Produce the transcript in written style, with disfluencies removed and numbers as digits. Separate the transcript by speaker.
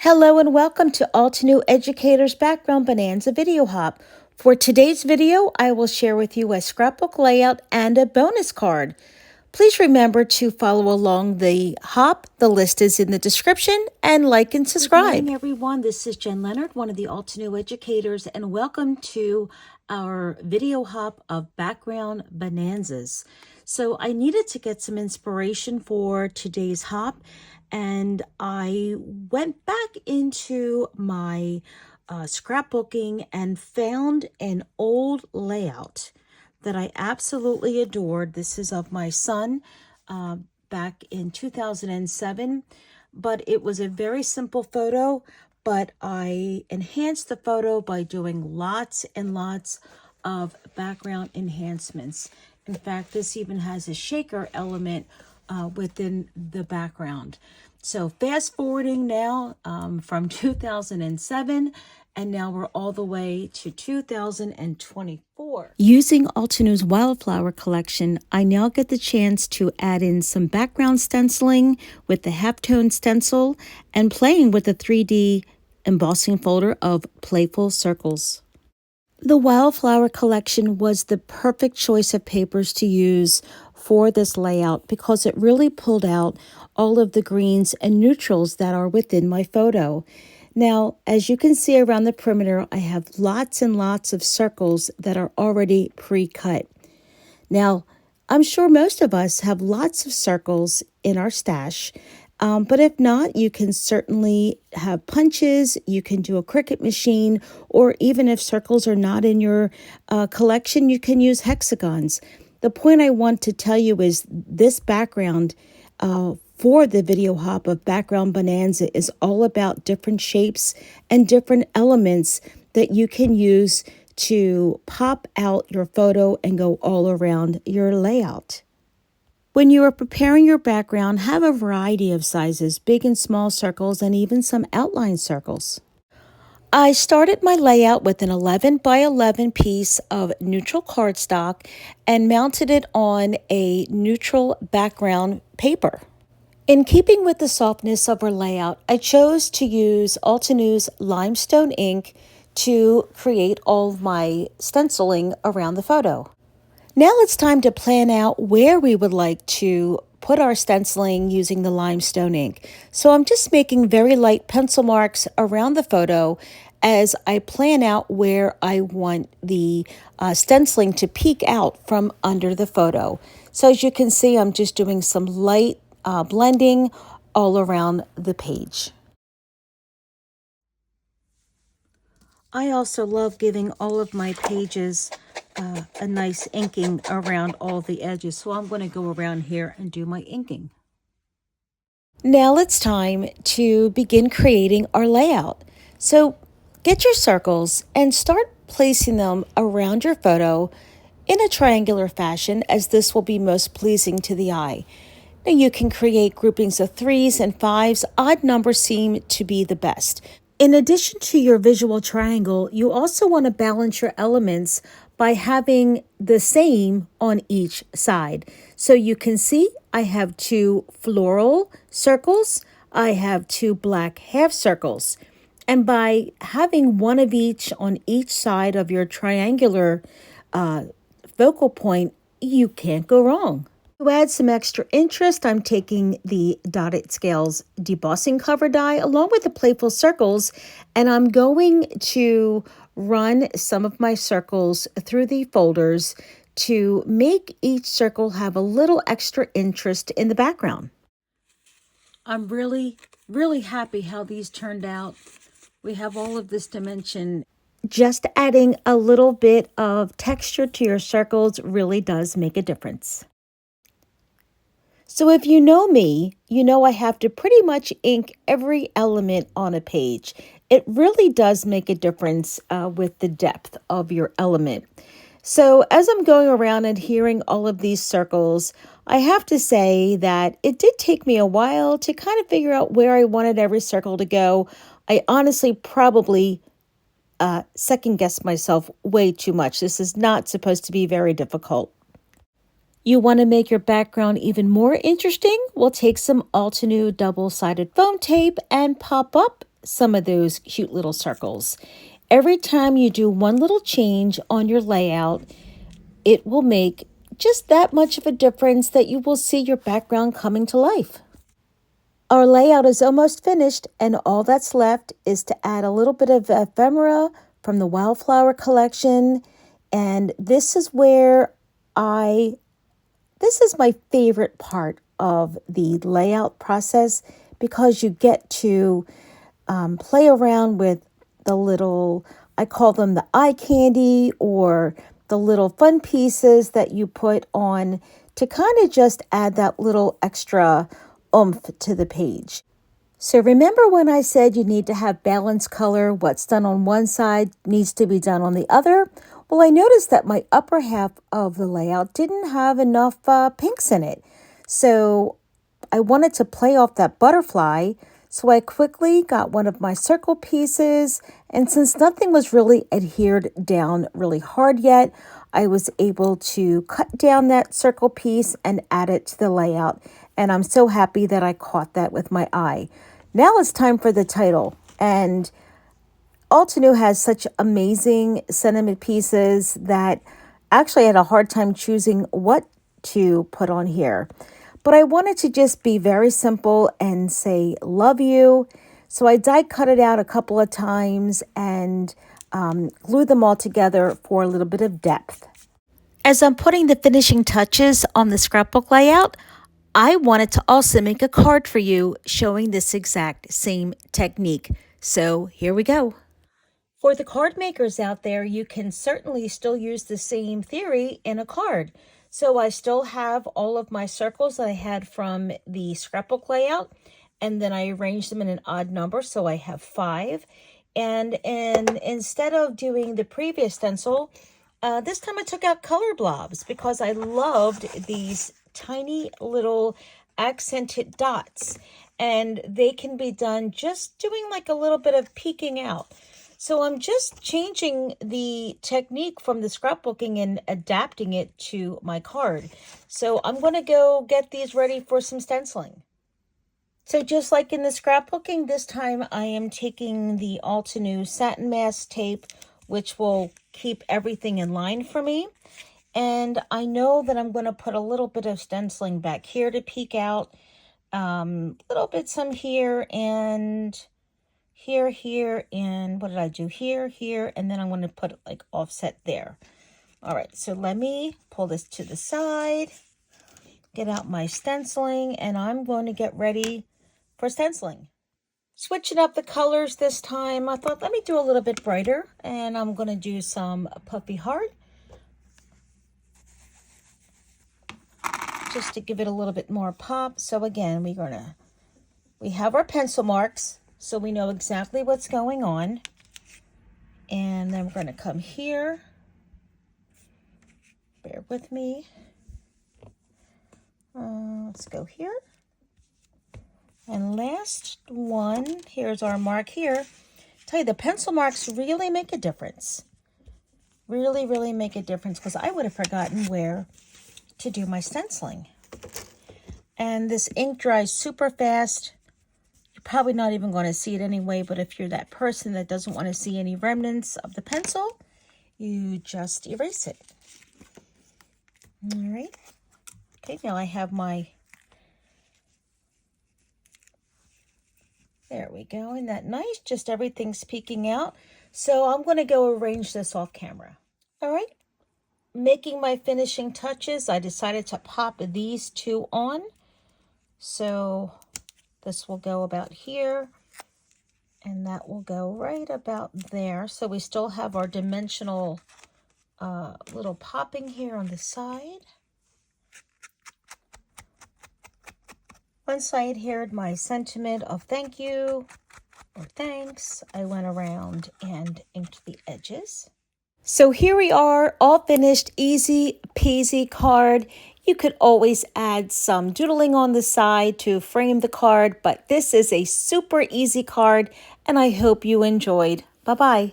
Speaker 1: Hello and welcome to Altenew Educator's Background Bonanza Video Hop. For today's video, I will share with you a scrapbook layout and a bonus card. Please remember to follow along the hop. The list is in the description, and like and subscribe. Good morning, everyone. This is Jen Leonard, one of the Altenew educators, and welcome to our video hop of background bonanzas. So I needed to get some inspiration for today's hop, and I went back into my scrapbooking and found an old layout that I absolutely adored. This is of my son back in 2007, but it was a very simple photo, but I enhanced the photo by doing lots and lots of background enhancements. In fact, this even has a shaker element within the background. So fast forwarding now from 2007, and now we're all the way to 2024. Using Altenew's Wildflower collection, I now get the chance to add in some background stenciling with the halftone stencil and playing with the 3D embossing folder of playful circles. The Wildflower collection was the perfect choice of papers to use for this layout because it really pulled out all of the greens and neutrals that are within my photo. Now, as you can see around the perimeter, I have lots and lots of circles that are already pre-cut. Now, I'm sure most of us have lots of circles in our stash, but if not, you can certainly have punches, you can do a Cricut machine, or even if circles are not in your collection, you can use hexagons. The point I want to tell you is this background for the video hop of Background Bonanza is all about different shapes and different elements that you can use to pop out your photo and go all around your layout. When you are preparing your background, have a variety of sizes, big and small circles, and even some outline circles. I started my layout with an 11 by 11 piece of neutral cardstock and mounted it on a neutral background paper. In keeping with the softness of our layout, I chose to use Altenew's limestone ink to create all of my stenciling around the photo. Now it's time to plan out where we would like to put our stenciling using the limestone ink. So I'm just making very light pencil marks around the photo as I plan out where I want the stenciling to peek out from under the photo. So as you can see, I'm just doing some light blending all around the page. I also love giving all of my pages a nice inking around all the edges, so I'm going to go around here and do my inking. Now it's time to begin creating our layout. So get your circles and start placing them around your photo in a triangular fashion, as this will be most pleasing to the eye. Now you can create groupings of 3s and 5s. Odd numbers seem to be the best. In addition to your visual triangle, you also want to balance your elements by having the same on each side. So you can see I have 2 floral circles. I have 2 black half circles. And by having one of each on each side of your triangular focal point, you can't go wrong. To add some extra interest, I'm taking the Dotted Scales debossing cover die along with the playful circles, and I'm going to run some of my circles through the folders to make each circle have a little extra interest in the background. I'm really happy how these turned out. We have all of this dimension. Just adding a little bit of texture to your circles really does make a difference. So if you know me, you know I have to pretty much ink every element on a page. It really does make a difference with the depth of your element. So as I'm going around and adhering all of these circles, I have to say that it did take me a while to kind of figure out where I wanted every circle to go. I honestly probably second-guessed myself way too much. This is not supposed to be very difficult. You want to make your background even more interesting? Well, take some Altenew double-sided foam tape and pop up some of those cute little circles. Every time you do one little change on your layout, it will make just that much of a difference that you will see your background coming to life. Our layout is almost finished, and all that's left is to add a little bit of ephemera from the Wildflower collection. And this is this is my favorite part of the layout process, because you get to play around with the little, I call them the eye candy, or the little fun pieces that you put on to kind of just add that little extra oomph to the page. So remember when I said you need to have balanced color? What's done on one side needs to be done on the other. Well, I noticed that my upper half of the layout didn't have enough pinks in it. So I wanted to play off that butterfly. So I quickly got one of my circle pieces. And since nothing was really adhered down really hard yet, I was able to cut down that circle piece and add it to the layout. And I'm so happy that I caught that with my eye. Now it's time for the title. And Altenew has such amazing sentiment pieces that actually I had a hard time choosing what to put on here. But I wanted to just be very simple and say, love you. So I die cut it out a couple of times and glue them all together for a little bit of depth. As I'm putting the finishing touches on the scrapbook layout, I wanted to also make a card for you showing this exact same technique. So here we go. For the card makers out there, you can certainly still use the same theory in a card. So I still have all of my circles that I had from the scrapbook layout, and then I arranged them in an odd number, so I have 5. And instead of doing the previous stencil, this time I took out color blobs because I loved these tiny little accented dots, and they can be done just doing like a little bit of peeking out. So I'm just changing the technique from the scrapbooking and adapting it to my card. So I'm going to go get these ready for some stenciling. So just like in the scrapbooking, this time I am taking the Altenew satin mask tape, which will keep everything in line for me. And I know that I'm going to put a little bit of stenciling back here to peek out, little bit some here and here, and what did I do? Here, and then I'm going to put it like offset there. All right, so let me pull this to the side, get out my stenciling, and I'm going to get ready for stenciling. Switching up the colors this time, I thought let me do a little bit brighter, and I'm going to do some puffy heart, just to give it a little bit more pop. So again, we have our pencil marks, so we know exactly what's going on. And then we're going to come here. Bear with me. Let's go here. And last one, here's our mark here. Tell you, the pencil marks really make a difference. Really make a difference, because I would have forgotten where to do my stenciling. And this ink dries super fast. You're probably not even going to see it anyway, but if you're that person that doesn't want to see any remnants of the pencil, you just erase it. All right. Okay, now I have my, there we go. Isn't that nice? Just everything's peeking out. So I'm going to go arrange this off camera. All right. Making my finishing touches, I decided to pop these two on. So this will go about here, and that will go right about there. So we still have our dimensional little popping here on the side. Once I adhered my sentiment of thank you or thanks, I went around and inked the edges. So here we are, all finished, easy peasy card. You could always add some doodling on the side to frame the card, but this is a super easy card, and I hope you enjoyed. Bye-bye.